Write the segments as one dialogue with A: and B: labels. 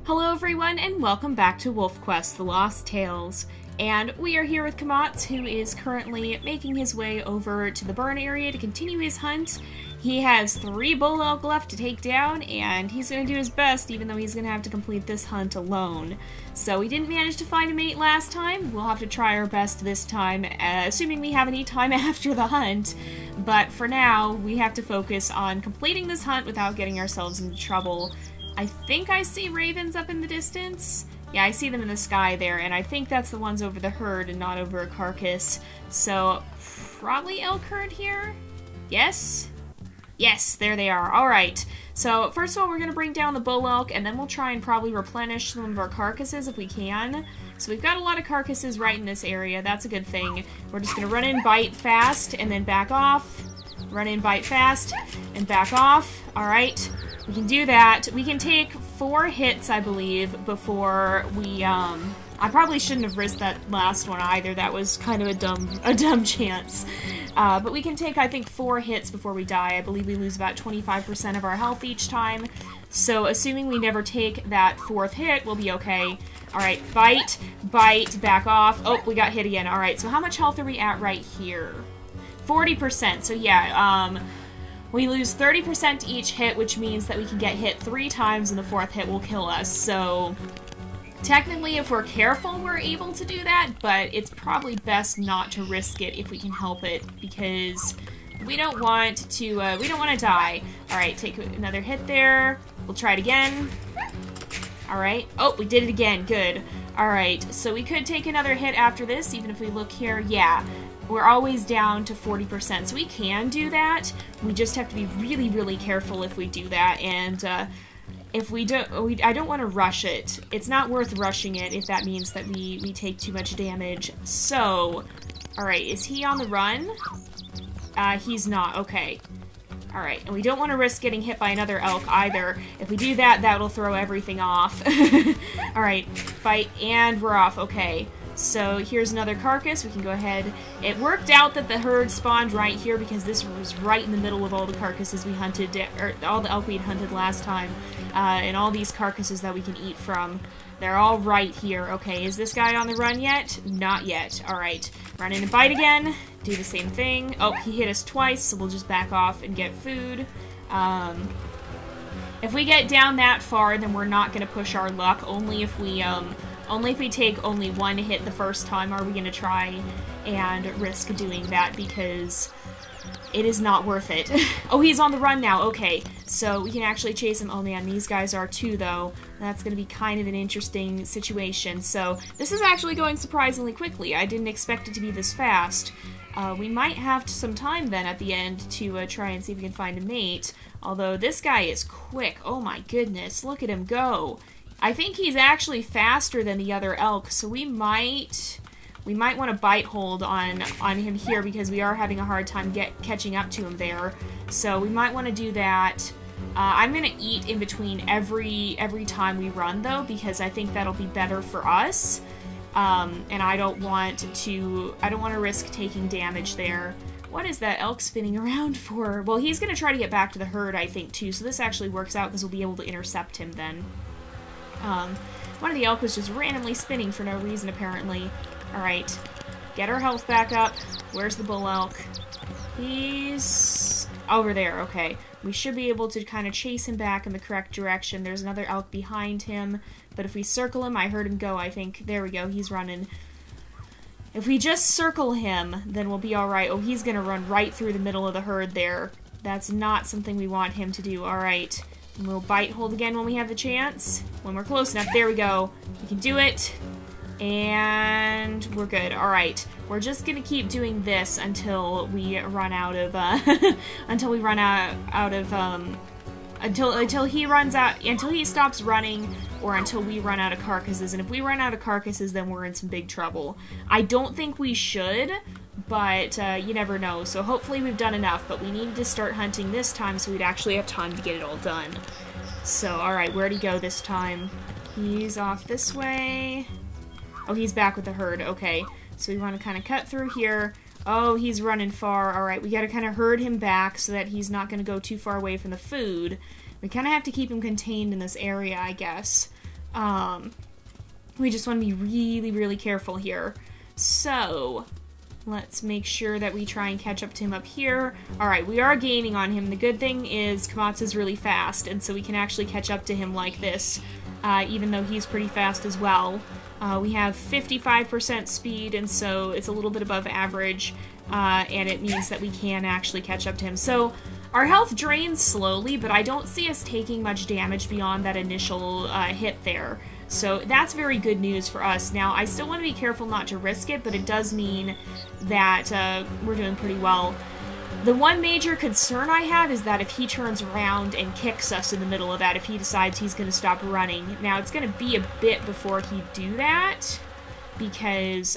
A: Hello everyone and welcome back to WolfQuest, The Lost Tales. And we are here with Kamots, who is currently making his way over to the burn area to continue his hunt. He has 3 bull elk left to take down, and he's going to do his best, even though he's going to have to complete this hunt alone. So we didn't manage to find a mate last time. We'll have to try our best this time, assuming we have any time after the hunt. But for now, we have to focus on completing this hunt without getting ourselves into trouble. I think I see ravens up in the distance. Yeah, I see them in the sky there, and I think that's the ones over the herd and not over a carcass. So, probably elk herd here? Yes? Yes, there they are. Alright, so first of all we're going to bring down the bull elk, and then we'll try and probably replenish some of our carcasses if we can. So we've got a lot of carcasses right in this area, that's a good thing. We're just going to run in, bite fast, and then back off. Run in, bite fast, and back off. Alright. We can do that. We can take 4 hits, I believe, before we, I probably shouldn't have risked that last one either. That was kind of a dumb chance. But we can take, I think, 4 hits before we die. I believe we lose about 25% of our health each time. So, assuming we never take that 4th hit, we'll be okay. Alright, bite, back off. Oh, we got hit again. Alright, so how much health are we at right here? 40%. So, yeah, we lose 30% each hit, which means that we can get hit 3 times and the 4th hit will kill us. So, technically, if we're careful, we're able to do that, but it's probably best not to risk it if we can help it, because we don't want to die. Alright, take another hit there. We'll try it again. Alright. Oh, we did it again. Good. Alright, so we could take another hit after this, even if we look here. Yeah. We're always down to 40%, so we can do that. We just have to be really, really careful if we do that, and if we don't, I don't want to rush it. It's not worth rushing it if that means that we take too much damage. So, alright, is he on the run? He's not, okay. Alright, and we don't want to risk getting hit by another elk either. If we do that, that'll throw everything off. Alright, fight, and we're off, okay. So here's another carcass. We can go ahead. It worked out that the herd spawned right here because this was right in the middle of all the carcasses we hunted, or all the elk we'd hunted last time, and all these carcasses that we can eat from. They're all right here. Okay, is this guy on the run yet? Not yet. Alright, run in and bite again. Do the same thing. Oh, he hit us twice, so we'll just back off and get food. If we get down that far, then we're not going to push our luck. Only if we take only 1 hit the first time are we going to try and risk doing that, because it is not worth it. Oh, he's on the run now. Okay, so we can actually chase him. Oh man, these guys are too, though. That's going to be kind of an interesting situation. So this is actually going surprisingly quickly. I didn't expect it to be this fast. We might have some time then at the end to try and see if we can find a mate. Although this guy is quick. Oh my goodness, look at him go. I think he's actually faster than the other elk, so we might want to bite hold on him here, because we are having a hard time catching up to him there. So we might want to do that. I'm gonna eat in between every time we run, though, because I think that'll be better for us. And I don't want to risk taking damage there. What is that elk spinning around for? Well, he's gonna try to get back to the herd, I think, too. So this actually works out because we'll be able to intercept him then. One of the elk was just randomly spinning for no reason, apparently. Alright, get our health back up. Where's the bull elk? He's over there, okay. We should be able to kind of chase him back in the correct direction. There's another elk behind him, but if we circle him, I heard him go, I think. There we go, he's running. If we just circle him, then we'll be alright. Oh, he's gonna run right through the middle of the herd there. That's not something we want him to do. Alright. And we'll bite hold again when we have the chance. When we're close enough. There we go. We can do it. And we're good. Alright. We're just gonna keep doing this until we run out of, until he stops running, or until we run out of carcasses. And if we run out of carcasses, then we're in some big trouble. I don't think we should, but you never know. So hopefully we've done enough, but we needed to start hunting this time so we'd actually have time to get it all done. So, alright, where'd he go this time? He's off this way. Oh, he's back with the herd. Okay, so we want to kind of cut through here. Oh, he's running far. Alright, we gotta kind of herd him back so that he's not gonna go too far away from the food. We kind of have to keep him contained in this area, I guess. We just want to be really, really careful here. So, let's make sure that we try and catch up to him up here. Alright, we are gaining on him. The good thing is Kamots is really fast, and so we can actually catch up to him like this, even though he's pretty fast as well. We have 55% speed, and so it's a little bit above average, and it means that we can actually catch up to him. So, our health drains slowly, but I don't see us taking much damage beyond that initial hit there. So that's very good news for us. Now, I still want to be careful not to risk it, but it does mean that we're doing pretty well. The one major concern I have is that if he turns around and kicks us in the middle of that, if he decides he's going to stop running. Now, it's going to be a bit before he do that, because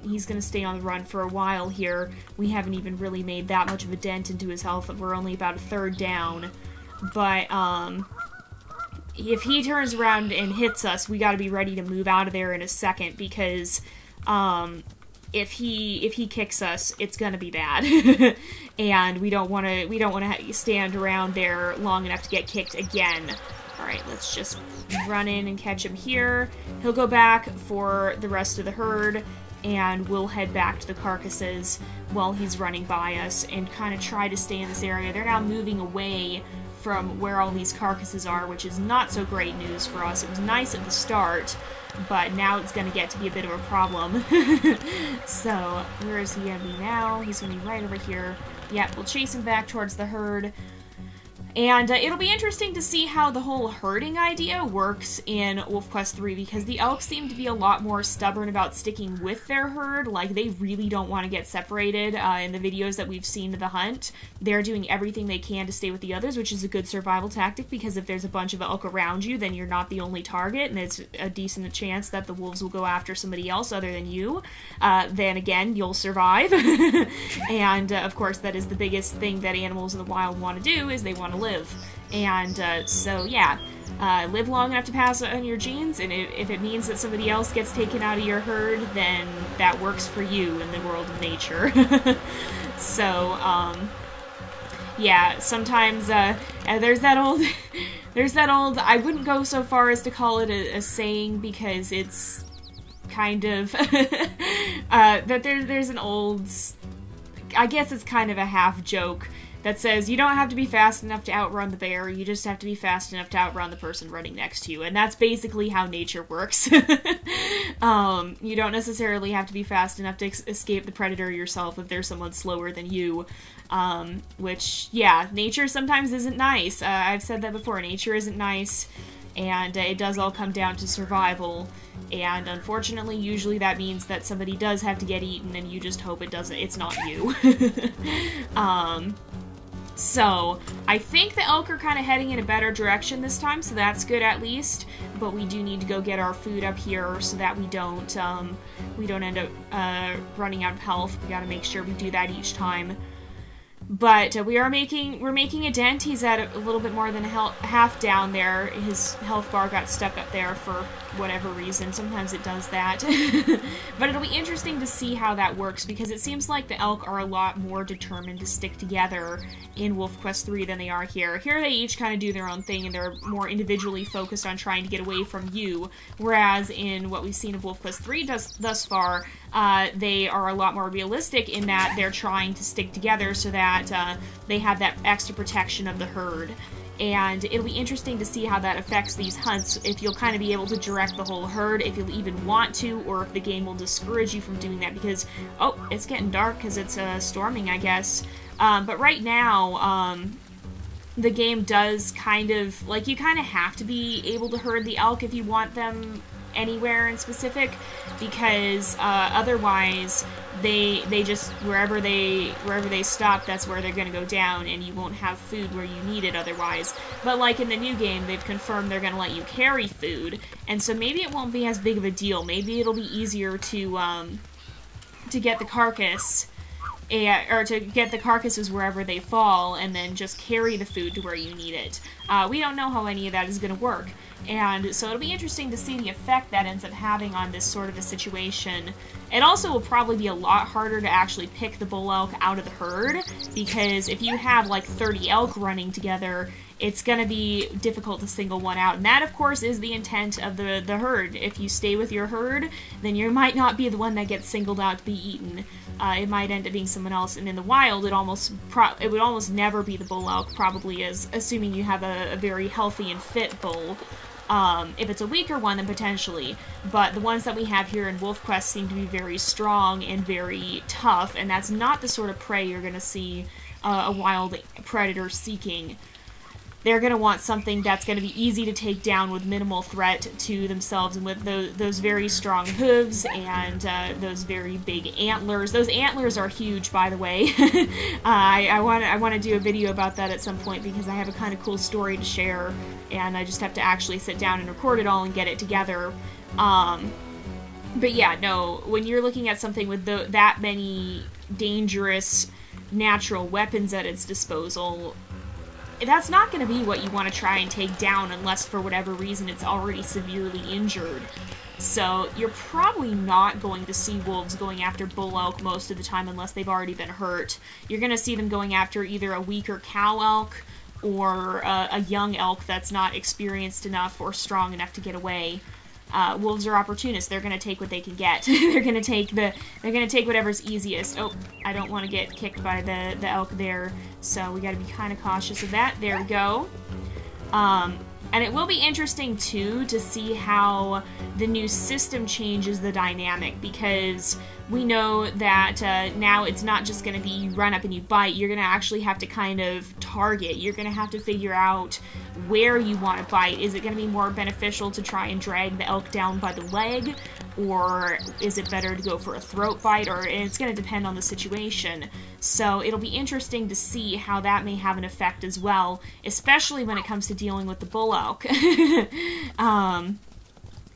A: he's going to stay on the run for a while here. We haven't even really made that much of a dent into his health. We're only about a third down. But, if he turns around and hits us, we gotta be ready to move out of there in a second, because, if he kicks us, it's gonna be bad. And we don't wanna stand around there long enough to get kicked again. Alright, let's just run in and catch him here. He'll go back for the rest of the herd, and we'll head back to the carcasses while he's running by us and kind of try to stay in this area. They're now moving away from where all these carcasses are, which is not so great news for us. It was nice at the start, but now it's going to get to be a bit of a problem. So, where is he going to be now? He's going to be right over here. Yeah, we'll chase him back towards the herd. And it'll be interesting to see how the whole herding idea works in WolfQuest 3, because the elk seem to be a lot more stubborn about sticking with their herd. Like, they really don't want to get separated. In the videos that we've seen of the hunt, they're doing everything they can to stay with the others, which is a good survival tactic, because if there's a bunch of elk around you, then you're not the only target, and it's a decent chance that the wolves will go after somebody else other than you. Then again, you'll survive. And, of course, that is the biggest thing that animals in the wild want to do, is they want to live. And so yeah, live long enough to pass on your genes, and if it means that somebody else gets taken out of your herd, then that works for you in the world of nature. So yeah, sometimes there's that old I wouldn't go so far as to call it a saying, because it's kind of that there's an old, I guess it's kind of a half joke, that says you don't have to be fast enough to outrun the bear, you just have to be fast enough to outrun the person running next to you. And that's basically how nature works. You don't necessarily have to be fast enough to escape the predator yourself if there's someone slower than you. Which, yeah, nature sometimes isn't nice. I've said that before, nature isn't nice, and it does all come down to survival. And unfortunately, usually that means that somebody does have to get eaten, and you just hope it's not you. So, I think the elk are kind of heading in a better direction this time, so that's good at least. But we do need to go get our food up here so that we don't end up running out of health. We gotta make sure we do that each time. But we're making a dent. He's at a little bit more than half down there. His health bar got stuck up there for whatever reason. Sometimes it does that. But it'll be interesting to see how that works, because it seems like the elk are a lot more determined to stick together in WolfQuest 3 than they are here. Here they each kind of do their own thing, and they're more individually focused on trying to get away from you. Whereas in what we've seen of WolfQuest 3 thus far, they are a lot more realistic in that they're trying to stick together so that they have that extra protection of the herd. And it'll be interesting to see how that affects these hunts, if you'll kind of be able to direct the whole herd, if you'll even want to, or if the game will discourage you from doing that, because, oh, it's getting dark because it's storming, I guess. But right now, the game does kind of, like, you kind of have to be able to herd the elk if you want them anywhere in specific, because otherwise they just wherever they stop, that's where they're gonna go down, and you won't have food where you need it otherwise. But like in the new game, they've confirmed they're gonna let you carry food, and so maybe it won't be as big of a deal. Maybe it'll be easier to get the carcass, or to get the carcasses wherever they fall, and then just carry the food to where you need it. We don't know how any of that is going to work, and so it'll be interesting to see the effect that ends up having on this sort of a situation, It also will probably be a lot harder to actually pick the bull elk out of the herd, because if you have like 30 elk running together, it's going to be difficult to single one out. And that, of course, is the intent of the herd. If you stay with your herd, then you might not be the one that gets singled out to be eaten. It might end up being someone else. And in the wild, it would almost never be the bull elk, probably, is assuming you have a very healthy and fit bull. If it's a weaker one, then potentially. But the ones that we have here in WolfQuest seem to be very strong and very tough, and that's not the sort of prey you're going to see a wild predator seeking. They're going to want something that's going to be easy to take down with minimal threat to themselves, and with those very strong hooves and those very big antlers. Those antlers are huge, by the way. I want to do a video about that at some point, because I have a kind of cool story to share, and I just have to actually sit down and record it all and get it together. But yeah, no, when you're looking at something with that many dangerous natural weapons at its disposal, that's not going to be what you want to try and take down unless for whatever reason it's already severely injured. So you're probably not going to see wolves going after bull elk most of the time unless they've already been hurt. You're going to see them going after either a weaker cow elk or a young elk that's not experienced enough or strong enough to get away. Wolves are opportunists. They're going to take what they can get. They're going to take whatever's easiest. Oh, I don't want to get kicked by the elk there, so we got to be kind of cautious of that. There we go. And it will be interesting, too, to see how the new system changes the dynamic, because we know that now it's not just going to be you run up and you bite. You're going to actually have to kind of target. You're going to have to figure out where you want to bite. Is it going to be more beneficial to try and drag the elk down by the leg, or is it better to go for a throat bite? Or it's going to depend on the situation. So it'll be interesting to see how that may have an effect as well, especially when it comes to dealing with the bull elk. I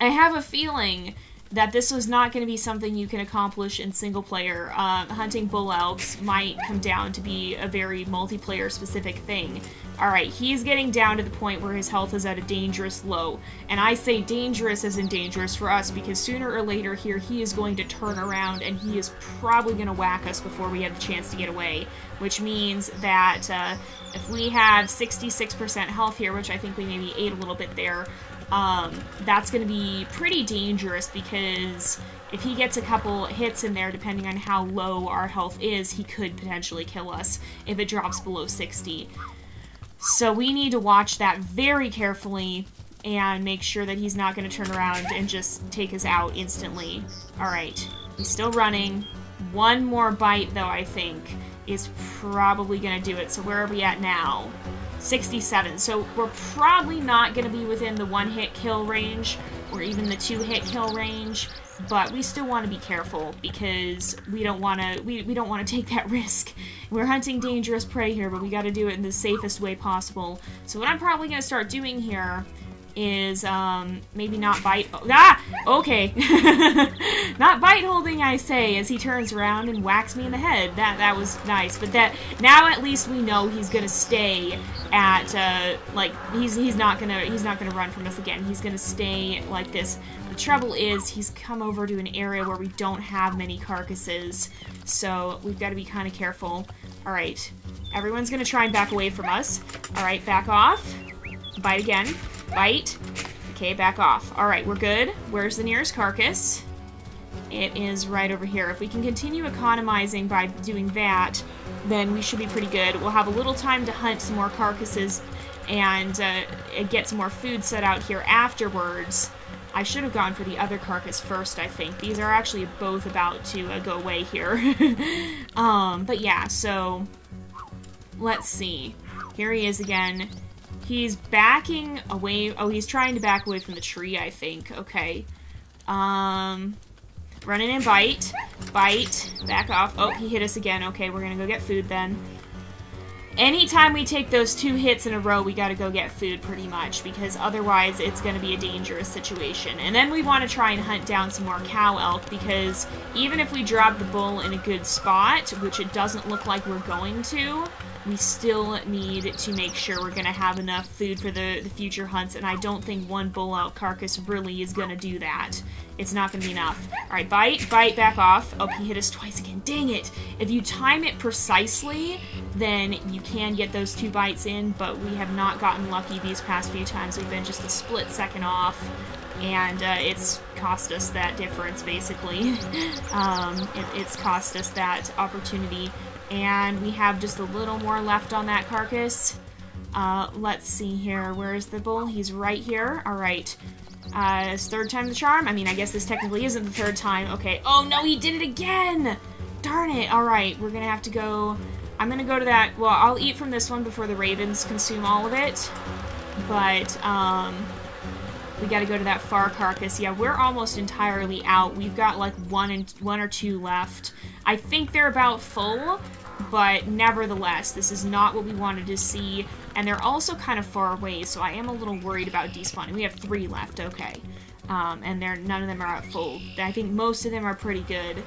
A: have a feeling that this was not going to be something you can accomplish in single player. Hunting bull elks might come down to be a very multiplayer specific thing. Alright, he's getting down to the point where his health is at a dangerous low. And I say dangerous as in dangerous for us, because sooner or later here he is going to turn around and he is probably going to whack us before we have the chance to get away. Which means that if we have 66% health here, which I think we maybe ate a little bit there, that's going to be pretty dangerous, because if he gets a couple hits in there, depending on how low our health is, he could potentially kill us if it drops below 60. So we need to watch that very carefully and make sure that he's not going to turn around and just take us out instantly. Alright, he's still running. One more bite, though, I think, is probably going to do it. So where are we at now? 67. So we're probably not going to be within the one-hit kill range or even the two-hit kill range, but we still want to be careful, because we don't want to we don't want to take that risk. We're hunting dangerous prey here, but we got to do it in the safest way possible. So what I'm probably going to start doing here is maybe not bite. Okay. Not bite holding, I say, as he turns around and whacks me in the head. That was nice. But that now at least we know he's gonna stay at like he's not gonna run from us again. He's gonna stay like this. The trouble is he's come over to an area where we don't have many carcasses, so we've got to be kind of careful. All right, everyone's gonna try and back away from us. All right, back off. Bite again. Bite. Okay, back off. Alright, we're good. Where's the nearest carcass? It is right over here. If we can continue economizing by doing that, then we should be pretty good. We'll have a little time to hunt some more carcasses and get some more food set out here afterwards. I should have gone for the other carcass first, I think. These are actually both about to go away here. But yeah, so let's see. Here he is again. He's backing away. Oh, he's trying to back away from the tree, I think. Okay. Run in and bite. Bite. Back off. Oh, he hit us again. Okay, we're gonna go get food then. Anytime we take those 2 hits in a row, we gotta go get food pretty much, because otherwise it's gonna be a dangerous situation. And then we want to try and hunt down some more cow elk, because even if we drop the bull in a good spot, which it doesn't look like we're going to, we still need to make sure we're going to have enough food for the future hunts, and I don't think one bull elk carcass really is going to do that. It's not going to be enough. Alright, bite, back off. Oh, he hit us twice again. Dang it! If you time it precisely, then you can get those 2 bites in, but we have not gotten lucky these past few times. We've been just a split second off, and it's cost us that difference, basically. It's cost us that opportunity. And we have just a little more left on that carcass. Let's see here. Where's the bull? He's right here. Alright. It's 3rd time the charm. I mean, I guess this technically isn't the 3rd time. Okay. Oh, no, he did it again! Darn it. Alright, we're gonna have to go... I'm gonna go to that... Well, I'll eat from this one before the ravens consume all of it. But, we gotta go to that far carcass. Yeah, we're almost entirely out. We've got, like, one or two left. I think they're about full, but nevertheless, this is not what we wanted to see. And they're also kind of far away, so I am a little worried about despawning. We have 3 left, okay. And none of them are at full. I think most of them are pretty good,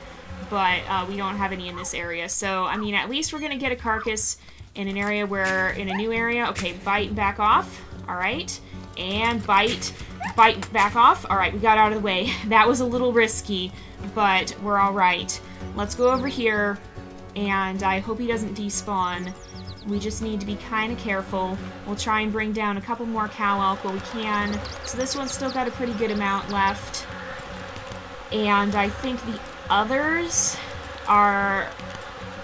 A: but we don't have any in this area. So, I mean, at least we're gonna get a carcass in an area where, in a new area. Okay, bite and back off. Alright. And bite, back off. Alright, we got out of the way. That was a little risky, but we're alright. Let's go over here, and I hope he doesn't despawn. We just need to be kind of careful. We'll try and bring down a couple more cow elk while we can. So this one's still got a pretty good amount left. And I think the others are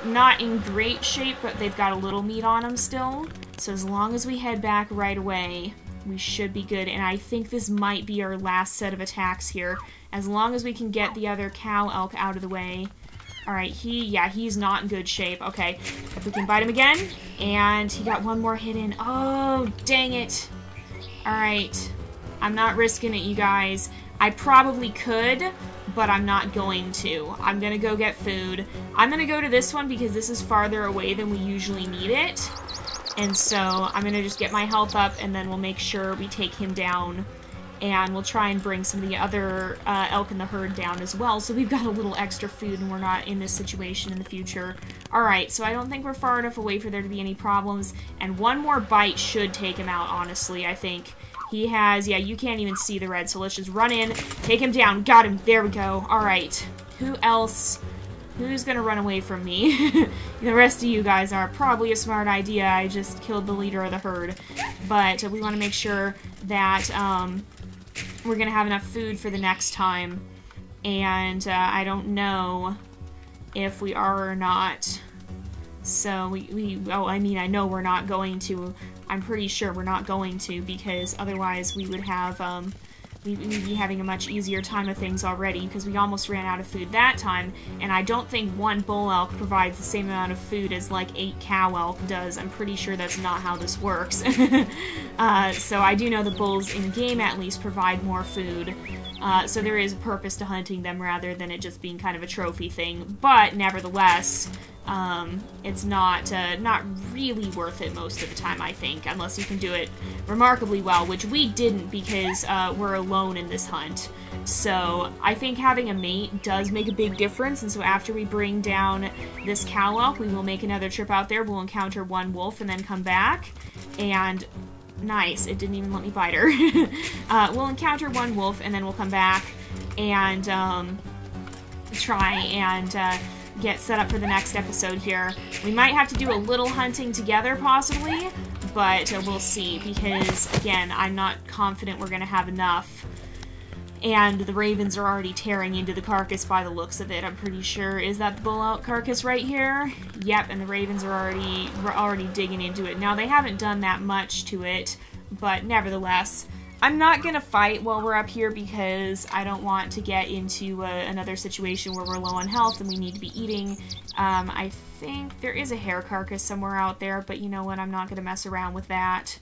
A: not in great shape, but they've got a little meat on them still. So as long as we head back right away, we should be good. And I think this might be our last set of attacks here. As long as we can get the other cow elk out of the way. Alright, he's not in good shape. Okay, if we can bite him again. And he got one more hit in. Oh, dang it. Alright, I'm not risking it, you guys. I probably could, but I'm not going to. I'm gonna go get food. I'm gonna go to this one because this is farther away than we usually need it. And so I'm gonna just get my health up, and then we'll make sure we take him down. And we'll try and bring some of the other elk in the herd down as well, so we've got a little extra food and we're not in this situation in the future. Alright, so I don't think we're far enough away for there to be any problems, and one more bite should take him out, honestly, I think. He has, yeah, you can't even see the red, so let's just run in, take him down, got him, there we go. Alright, who else? Who's gonna run away from me? The rest of you guys are probably a smart idea. I just killed the leader of the herd. But we want to make sure that we're gonna have enough food for the next time. And I don't know if we are or not. So oh, I mean, I know we're not going to. I'm pretty sure we're not going to, because otherwise we would have, we'd be having a much easier time of things already, because we almost ran out of food that time, and I don't think one bull elk provides the same amount of food as like 8 cow elk does. I'm pretty sure that's not how this works. So I do know the bulls in game at least provide more food, so there is a purpose to hunting them rather than it just being kind of a trophy thing, but nevertheless, it's not really worth it most of the time, I think, unless you can do it remarkably well, which we didn't because we're alone in this hunt. So I think having a mate does make a big difference, and so after we bring down this cow elk, we will make another trip out there. We'll encounter one wolf and then come back, and nice, it didn't even let me bite her. We'll encounter one wolf and then we'll come back and try and get set up for the next episode here. We might have to do a little hunting together, possibly, but we'll see, because, again, I'm not confident we're going to have enough. And the ravens are already tearing into the carcass by the looks of it, I'm pretty sure. Is that the bull elk carcass right here? Yep, and the ravens are already digging into it. Now, they haven't done that much to it, but nevertheless, I'm not going to fight while we're up here because I don't want to get into another situation where we're low on health and we need to be eating. I think there is a hare carcass somewhere out there, but you know what, I'm not going to mess around with that.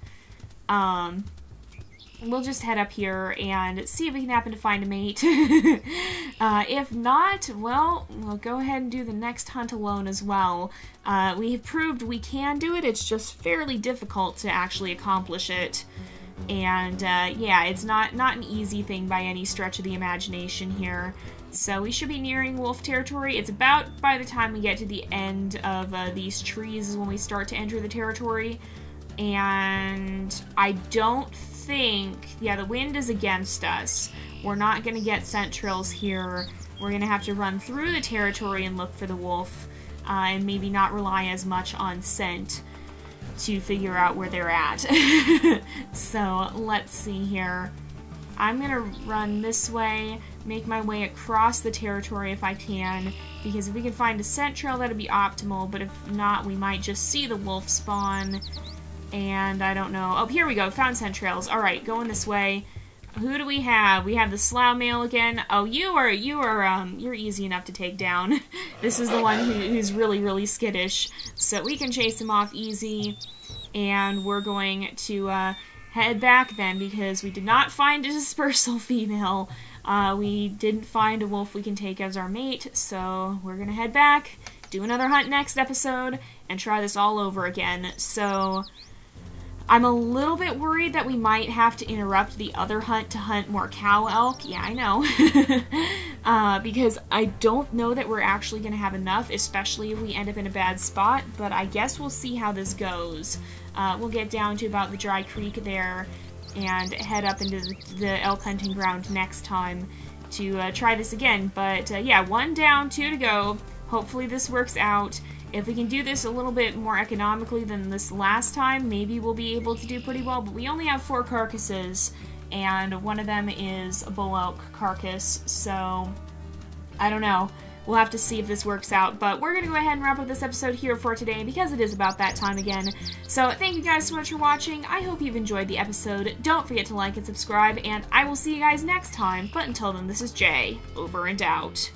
A: We'll just head up here and see if we can happen to find a mate. If not, well, we'll go ahead and do the next hunt alone as well. We have proved we can do it, it's just fairly difficult to actually accomplish it. And yeah, it's not an easy thing by any stretch of the imagination here. So we should be nearing wolf territory. It's about by the time we get to the end of these trees is when we start to enter the territory. And I don't think, yeah, the wind is against us. We're not going to get scent trails here. We're going to have to run through the territory and look for the wolf, and maybe not rely as much on scent to figure out where they're at. So let's see here. I'm going to run this way, make my way across the territory if I can, because if we can find a scent trail, that'd be optimal, but if not, we might just see the wolf spawn, and I don't know. Oh, here we go, found scent trails. Alright, going this way. Who do we have? We have the slough male again. Oh, you're easy enough to take down. This is the one who's really skittish, so we can chase him off easy, and we're going to, head back then, because we did not find a dispersal female. We didn't find a wolf we can take as our mate, so we're gonna head back, do another hunt next episode, and try this all over again. So I'm a little bit worried that we might have to interrupt the other hunt to hunt more cow elk. Yeah, I know. Because I don't know that we're actually going to have enough, especially if we end up in a bad spot, but I guess we'll see how this goes. We'll get down to about the dry creek there and head up into the elk hunting ground next time to try this again. But yeah, 1 down, 2 to go. Hopefully this works out. If we can do this a little bit more economically than this last time, maybe we'll be able to do pretty well, but we only have 4 carcasses, and one of them is a bull elk carcass, so I don't know. We'll have to see if this works out, but we're going to go ahead and wrap up this episode here for today because it is about that time again. So thank you guys so much for watching. I hope you've enjoyed the episode. Don't forget to like and subscribe, and I will see you guys next time, but until then, this is Jay, over and out.